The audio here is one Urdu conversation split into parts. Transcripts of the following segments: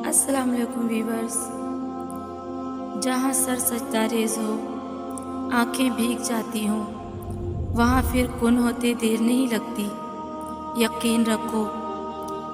السلام علیکم ویورز۔ جہاں سر سجدہ ریز ہو، آنکھیں بھیگ جاتی ہوں، وہاں پھر کن ہوتے دیر نہیں لگتی۔ یقین رکھو،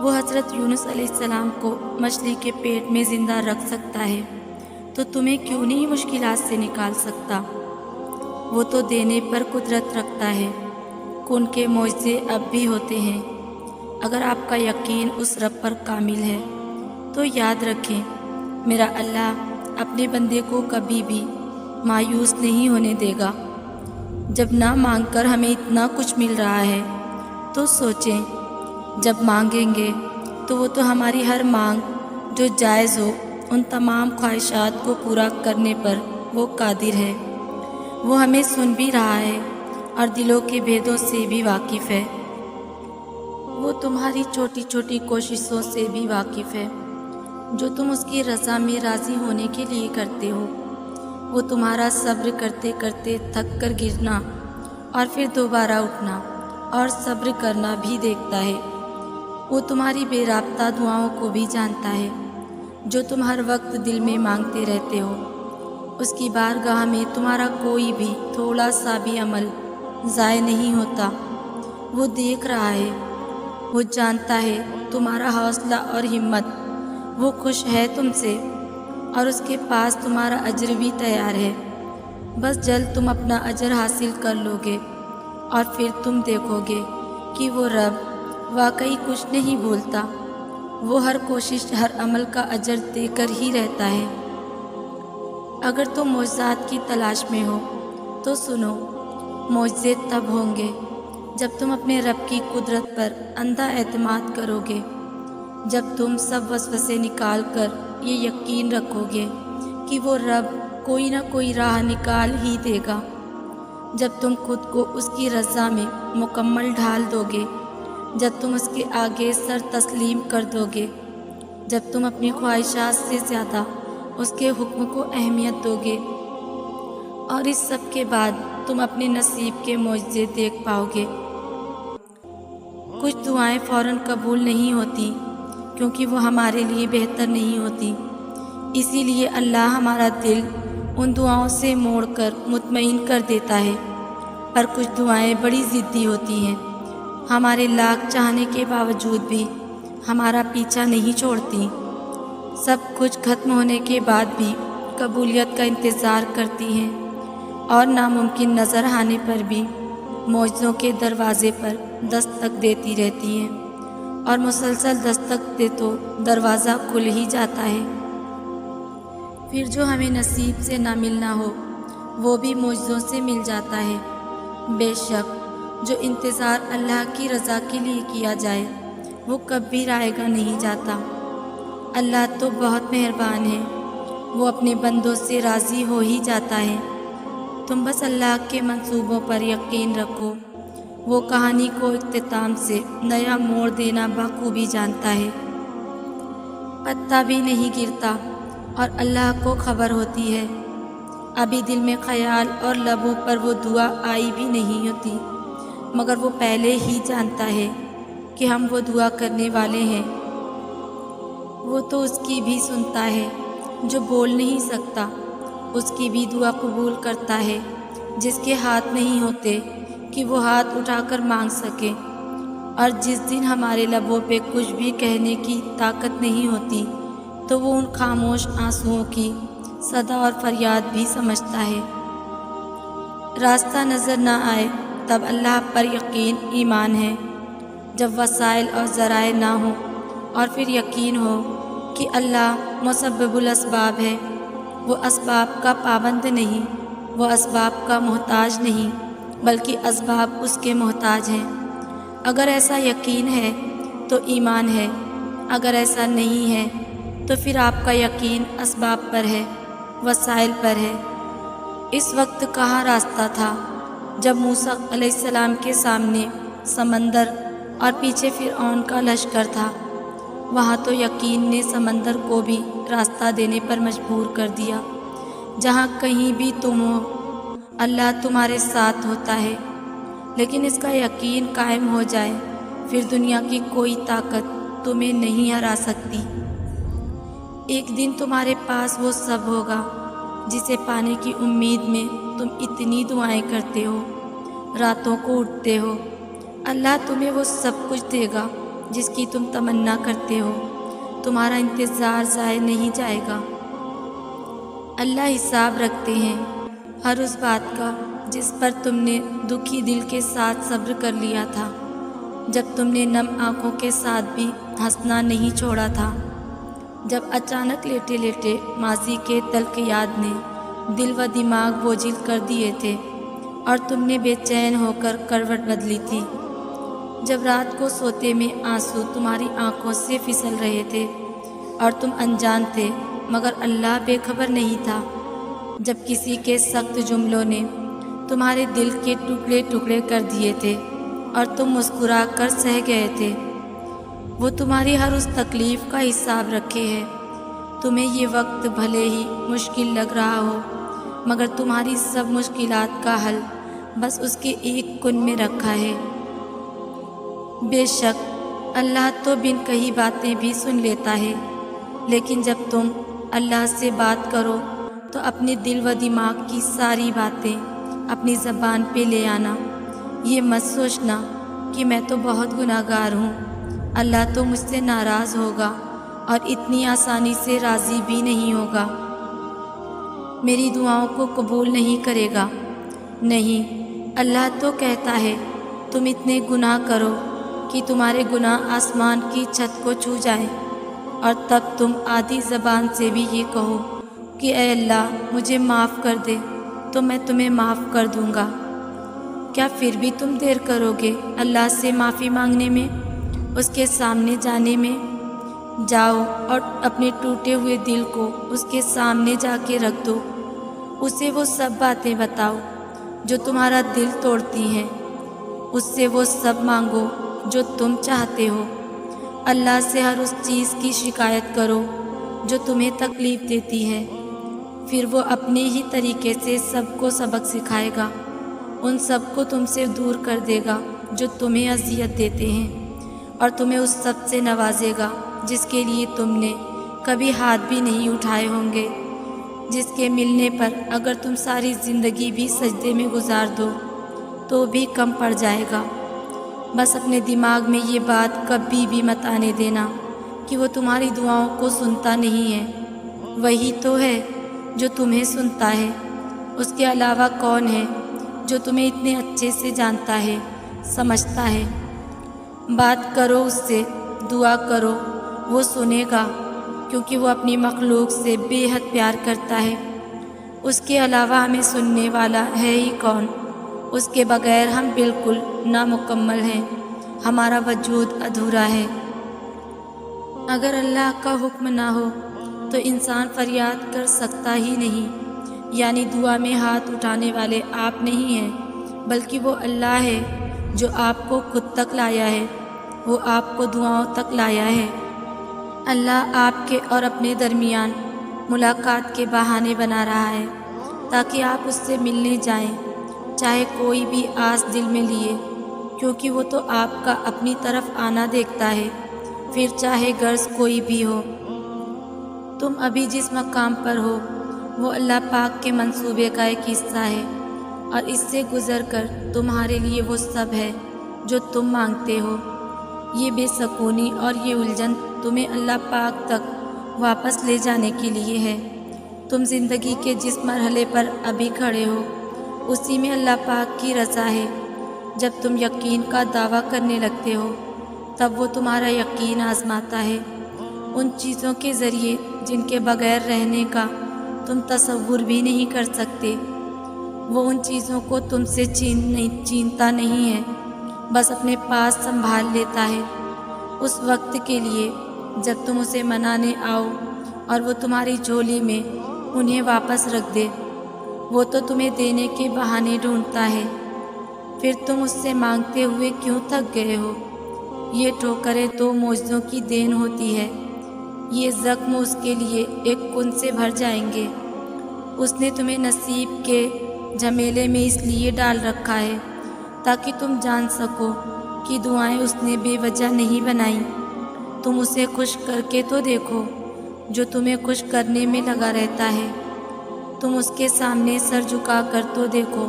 وہ حضرت یونس علیہ السلام کو مچھلی کے پیٹ میں زندہ رکھ سکتا ہے تو تمہیں کیوں نہیں مشکلات سے نکال سکتا۔ وہ تو دینے پر قدرت رکھتا ہے۔ کن کے معجزے اب بھی ہوتے ہیں۔ اگر آپ کا یقین اس رب پر کامل ہے تو یاد رکھیں، میرا اللہ اپنے بندے کو کبھی بھی مایوس نہیں ہونے دے گا۔ جب نہ مانگ کر ہمیں اتنا کچھ مل رہا ہے تو سوچیں، جب مانگیں گے تو وہ تو ہماری ہر مانگ جو جائز ہو، ان تمام خواہشات کو پورا کرنے پر وہ قادر ہے۔ وہ ہمیں سن بھی رہا ہے اور دلوں کے بھیدوں سے بھی واقف ہے۔ وہ تمہاری چھوٹی چھوٹی کوششوں سے بھی واقف ہے جو تم اس کی رضا میں راضی ہونے کے لیے کرتے ہو۔ وہ تمہارا صبر کرتے کرتے تھک کر گرنا اور پھر دوبارہ اٹھنا اور صبر کرنا بھی دیکھتا ہے۔ وہ تمہاری بے رابطہ دعاؤں کو بھی جانتا ہے جو تم ہر وقت دل میں مانگتے رہتے ہو۔ اس کی بارگاہ میں تمہارا کوئی بھی تھوڑا سا بھی عمل ضائع نہیں ہوتا۔ وہ دیکھ رہا ہے، وہ جانتا ہے تمہارا حوصلہ اور ہمت۔ وہ خوش ہے تم سے اور اس کے پاس تمہارا اجر بھی تیار ہے۔ بس جلد تم اپنا اجر حاصل کر لو گے اور پھر تم دیکھو گے کہ وہ رب واقعی کچھ نہیں بھولتا۔ وہ ہر کوشش، ہر عمل کا اجر دے کر ہی رہتا ہے۔ اگر تم معجزات کی تلاش میں ہو تو سنو، معجزے تب ہوں گے جب تم اپنے رب کی قدرت پر اندھا اعتماد کرو گے، جب تم سب وسوسے نکال کر یہ یقین رکھو گے کہ وہ رب کوئی نہ کوئی راہ نکال ہی دے گا، جب تم خود کو اس کی رضا میں مکمل ڈھال دو گے، جب تم اس کے آگے سر تسلیم کر دو گے، جب تم اپنی خواہشات سے زیادہ اس کے حکم کو اہمیت دو گے، اور اس سب کے بعد تم اپنے نصیب کے معجزے دیکھ پاؤ گے۔ کچھ دعائیں فوراً قبول نہیں ہوتی کیونکہ وہ ہمارے لیے بہتر نہیں ہوتی، اسی لیے اللہ ہمارا دل ان دعاؤں سے موڑ کر مطمئن کر دیتا ہے۔ پر کچھ دعائیں بڑی ضدی ہوتی ہیں، ہمارے لاکھ چاہنے کے باوجود بھی ہمارا پیچھا نہیں چھوڑتی۔ سب کچھ ختم ہونے کے بعد بھی قبولیت کا انتظار کرتی ہیں اور ناممکن نظر آنے پر بھی معجزوں کے دروازے پر دستک دیتی رہتی ہیں، اور مسلسل دستک دے تو دروازہ کھل ہی جاتا ہے۔ پھر جو ہمیں نصیب سے نہ ملنا ہو وہ بھی معجزوں سے مل جاتا ہے۔ بے شک جو انتظار اللہ کی رضا کے لیے کیا جائے وہ کبھی رائے گا نہیں جاتا۔ اللہ تو بہت مہربان ہے، وہ اپنے بندوں سے راضی ہو ہی جاتا ہے۔ تم بس اللہ کے منصوبوں پر یقین رکھو، وہ کہانی کو اختتام سے نیا موڑ دینا بخوبی جانتا ہے۔ پتا بھی نہیں گرتا اور اللہ کو خبر ہوتی ہے۔ ابھی دل میں خیال اور لبوں پر وہ دعا آئی بھی نہیں ہوتی، مگر وہ پہلے ہی جانتا ہے کہ ہم وہ دعا کرنے والے ہیں۔ وہ تو اس کی بھی سنتا ہے جو بول نہیں سکتا، اس کی بھی دعا قبول کرتا ہے جس کے ہاتھ نہیں ہوتے کہ وہ ہاتھ اٹھا کر مانگ سکے۔ اور جس دن ہمارے لبوں پہ کچھ بھی کہنے کی طاقت نہیں ہوتی تو وہ ان خاموش آنسوؤں کی صدا اور فریاد بھی سمجھتا ہے۔ راستہ نظر نہ آئے تب اللہ پر یقین ایمان ہے، جب وسائل اور ذرائع نہ ہوں اور پھر یقین ہو کہ اللہ مسبب الاسباب ہے۔ وہ اسباب کا پابند نہیں، وہ اسباب کا محتاج نہیں، بلکہ اسباب اس کے محتاج ہیں۔ اگر ایسا یقین ہے تو ایمان ہے، اگر ایسا نہیں ہے تو پھر آپ کا یقین اسباب پر ہے، وسائل پر ہے۔ اس وقت کہاں راستہ تھا جب موسیٰ علیہ السلام کے سامنے سمندر اور پیچھے فرعون کا لشکر تھا؟ وہاں تو یقین نے سمندر کو بھی راستہ دینے پر مجبور کر دیا۔ جہاں کہیں بھی تم ہو اللہ تمہارے ساتھ ہوتا ہے، لیکن اس کا یقین قائم ہو جائے پھر دنیا کی کوئی طاقت تمہیں نہیں ہرا سکتی۔ ایک دن تمہارے پاس وہ سب ہوگا جسے پانے کی امید میں تم اتنی دعائیں کرتے ہو، راتوں کو اٹھتے ہو۔ اللہ تمہیں وہ سب کچھ دے گا جس کی تم تمنا کرتے ہو۔ تمہارا انتظار ضائع نہیں جائے گا۔ اللہ حساب رکھتے ہیں ہر اس بات کا جس پر تم نے دکھی دل کے ساتھ صبر کر لیا تھا، جب تم نے نم آنکھوں کے ساتھ بھی ہنسنا نہیں چھوڑا تھا، جب اچانک لیٹے لیٹے ماضی کے تلخ یاد نے دل و دماغ بوجھل کر دیے تھے اور تم نے بے چین ہو کر کروٹ بدلی تھی، جب رات کو سوتے میں آنسو تمہاری آنکھوں سے پھسل رہے تھے اور تم انجان تھے مگر اللہ بے خبر نہیں تھا، جب کسی کے سخت جملوں نے تمہارے دل کے ٹکڑے ٹکڑے کر دیے تھے اور تم مسکرا کر سہ گئے تھے، وہ تمہاری ہر اس تکلیف کا حساب رکھے ہے۔ تمہیں یہ وقت بھلے ہی مشکل لگ رہا ہو مگر تمہاری سب مشکلات کا حل بس اس کے ایک کن میں رکھا ہے۔ بے شک اللہ تو بن کہی باتیں بھی سن لیتا ہے، لیکن جب تم اللہ سے بات کرو تو اپنے دل و دماغ کی ساری باتیں اپنی زبان پہ لے آنا۔ یہ مت سوچنا کہ میں تو بہت گناہ گار ہوں، اللہ تو مجھ سے ناراض ہوگا اور اتنی آسانی سے راضی بھی نہیں ہوگا، میری دعاؤں کو قبول نہیں کرے گا۔ نہیں، اللہ تو کہتا ہے تم اتنے گناہ کرو کہ تمہارے گناہ آسمان کی چھت کو چھو جائیں، اور تب تم آدھی زبان سے بھی یہ کہو کہ اے اللہ مجھے معاف کر دے تو میں تمہیں معاف کر دوں گا۔ کیا پھر بھی تم دیر کرو گے اللہ سے معافی مانگنے میں، اس کے سامنے جانے میں؟ جاؤ اور اپنے ٹوٹے ہوئے دل کو اس کے سامنے جا کے رکھ دو، اسے وہ سب باتیں بتاؤ جو تمہارا دل توڑتی ہیں، اس سے وہ سب مانگو جو تم چاہتے ہو، اللہ سے ہر اس چیز کی شکایت کرو جو تمہیں تکلیف دیتی ہے، پھر وہ اپنے ہی طریقے سے سب کو سبق سکھائے گا، ان سب کو تم سے دور کر دے گا جو تمہیں اذیت دیتے ہیں، اور تمہیں اس سب سے نوازے گا جس کے لیے تم نے کبھی ہاتھ بھی نہیں اٹھائے ہوں گے، جس کے ملنے پر اگر تم ساری زندگی بھی سجدے میں گزار دو تو بھی کم پڑ جائے گا۔ بس اپنے دماغ میں یہ بات کبھی بھی مت آنے دینا کہ وہ تمہاری دعاؤں کو سنتا نہیں ہے، وہی تو ہے جو تمہیں سنتا ہے، اس کے علاوہ کون ہے جو تمہیں اتنے اچھے سے جانتا ہے، سمجھتا ہے۔ بات کرو اس سے، دعا کرو، وہ سنے گا کیونکہ وہ اپنی مخلوق سے بے حد پیار کرتا ہے، اس کے علاوہ ہمیں سننے والا ہے ہی کون؟ اس کے بغیر ہم بالکل نامکمل ہیں، ہمارا وجود ادھورا ہے۔ اگر اللہ کا حکم نہ ہو تو انسان فریاد کر سکتا ہی نہیں، یعنی دعا میں ہاتھ اٹھانے والے آپ نہیں ہیں بلکہ وہ اللہ ہے جو آپ کو خود تک لایا ہے، وہ آپ کو دعاؤں تک لایا ہے۔ اللہ آپ کے اور اپنے درمیان ملاقات کے بہانے بنا رہا ہے تاکہ آپ اس سے ملنے جائیں، چاہے کوئی بھی آس دل میں لیے، کیونکہ وہ تو آپ کا اپنی طرف آنا دیکھتا ہے، پھر چاہے غرض کوئی بھی ہو۔ تم ابھی جس مقام پر ہو وہ اللہ پاک کے منصوبے کا ایک حصہ ہے، اور اس سے گزر کر تمہارے لیے وہ سب ہے جو تم مانگتے ہو۔ یہ بے سکونی اور یہ الجھن تمہیں اللہ پاک تک واپس لے جانے کے لیے ہے۔ تم زندگی کے جس مرحلے پر ابھی کھڑے ہو اسی میں اللہ پاک کی رضا ہے۔ جب تم یقین کا دعویٰ کرنے لگتے ہو تب وہ تمہارا یقین آزماتا ہے، ان چیزوں کے ذریعے جن کے بغیر رہنے کا تم تصور بھی نہیں کر سکتے۔ وہ ان چیزوں کو تم سے چھینتا نہیں ہے، بس اپنے پاس سنبھال لیتا ہے اس وقت کے لیے جب تم اسے منانے آؤ اور وہ تمہاری جھولی میں انہیں واپس رکھ دے۔ وہ تو تمہیں دینے کے بہانے ڈھونڈتا ہے، پھر تم اس سے مانگتے ہوئے کیوں تھک گئے ہو؟ یہ ٹھوکریں تو معجزوں کی دین ہوتی ہے، یہ زخم اس کے لیے ایک کن سے بھر جائیں گے۔ اس نے تمہیں نصیب کے جھمیلے میں اس لیے ڈال رکھا ہے تاکہ تم جان سکو کہ دعائیں اس نے بے وجہ نہیں بنائیں۔ تم اسے خوش کر کے تو دیکھو، جو تمہیں خوش کرنے میں لگا رہتا ہے۔ تم اس کے سامنے سر جھکا کر تو دیکھو،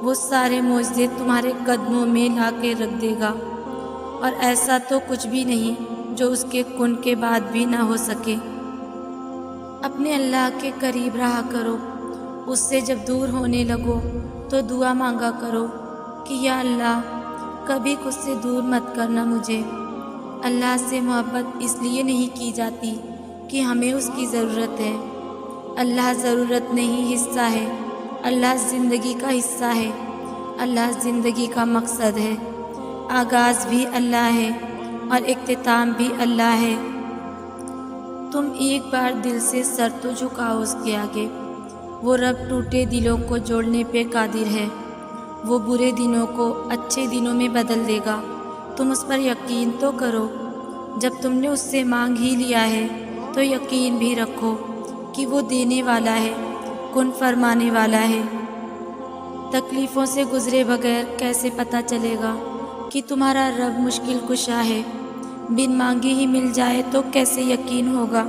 وہ سارے معجزے تمہارے قدموں میں لا کے رکھ دے گا، اور ایسا تو کچھ بھی نہیں جو اس کے کن کے بعد بھی نہ ہو سکے۔ اپنے اللہ کے قریب رہا کرو، اس سے جب دور ہونے لگو تو دعا مانگا کرو کہ یا اللہ کبھی خود سے دور مت کرنا مجھے۔ اللہ سے محبت اس لیے نہیں کی جاتی کہ ہمیں اس کی ضرورت ہے۔ اللہ ضرورت نہیں، حصہ ہے۔ اللہ زندگی کا حصہ ہے۔ اللہ زندگی کا مقصد ہے۔ آغاز بھی اللہ ہے اور اختتام بھی اللہ ہے۔ تم ایک بار دل سے سر تو جھکاؤ اس کے آگے۔ وہ رب ٹوٹے دلوں کو جوڑنے پہ قادر ہے۔ وہ برے دنوں کو اچھے دنوں میں بدل دے گا۔ تم اس پر یقین تو کرو۔ جب تم نے اس سے مانگ ہی لیا ہے تو یقین بھی رکھو کہ وہ دینے والا ہے، کن فرمانے والا ہے۔ تکلیفوں سے گزرے بغیر کیسے پتہ چلے گا کہ تمہارا رب مشکل کشا ہے؟ بن مانگے ہی مل جائے تو کیسے یقین ہوگا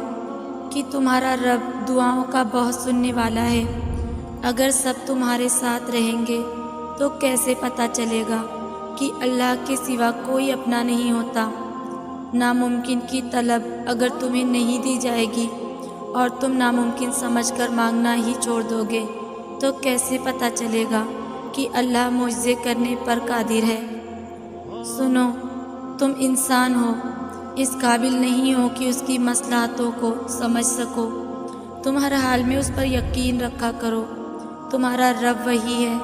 کہ تمہارا رب دعاؤں کا بہت سننے والا ہے؟ اگر سب تمہارے ساتھ رہیں گے تو کیسے پتہ چلے گا کہ اللہ کے سوا کوئی اپنا نہیں ہوتا؟ ناممکن کی طلب اگر تمہیں نہیں دی جائے گی اور تم ناممکن سمجھ کر مانگنا ہی چھوڑ دو گے تو کیسے پتہ چلے گا کہ اللہ معجزے کرنے پر قادر ہے؟ سنو، تم انسان ہو، اس قابل نہیں ہو کہ اس کی مصلحتوں کو سمجھ سکو۔ تم ہر حال میں اس پر یقین رکھا کرو۔ تمہارا رب وہی ہے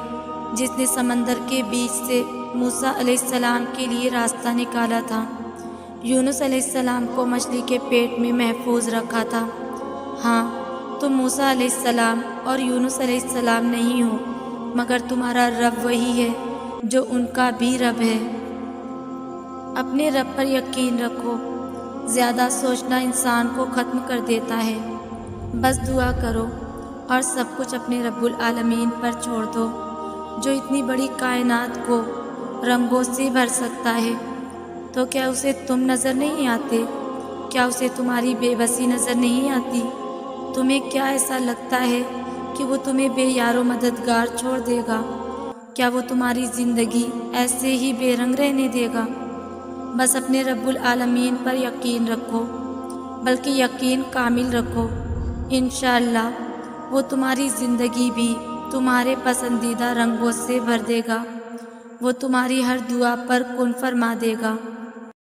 جس نے سمندر کے بیچ سے موسیٰ علیہ السلام کے لیے راستہ نکالا تھا، یونس علیہ السلام کو مچھلی کے پیٹ میں محفوظ رکھا تھا۔ ہاں، تم موسیٰ علیہ السلام اور یونس علیہ السلام نہیں ہو، مگر تمہارا رب وہی ہے جو ان کا بھی رب ہے۔ اپنے رب پر یقین رکھو۔ زیادہ سوچنا انسان کو ختم کر دیتا ہے۔ بس دعا کرو اور سب کچھ اپنے رب العالمین پر چھوڑ دو، جو اتنی بڑی کائنات کو رنگوں سے بھر سکتا ہے۔ تو کیا اسے تم نظر نہیں آتے؟ کیا اسے تمہاری بے بسی نظر نہیں آتی؟ تمہیں کیا ایسا لگتا ہے کہ وہ تمہیں بے یار و مددگار چھوڑ دے گا؟ کیا وہ تمہاری زندگی ایسے ہی بے رنگ رہنے دے گا؟ بس اپنے رب العالمین پر یقین رکھو، بلکہ یقین کامل رکھو۔ انشاءاللہ وہ تمہاری زندگی بھی تمہارے پسندیدہ رنگوں سے بھر دے گا۔ وہ تمہاری ہر دعا پر کن فرما دے گا۔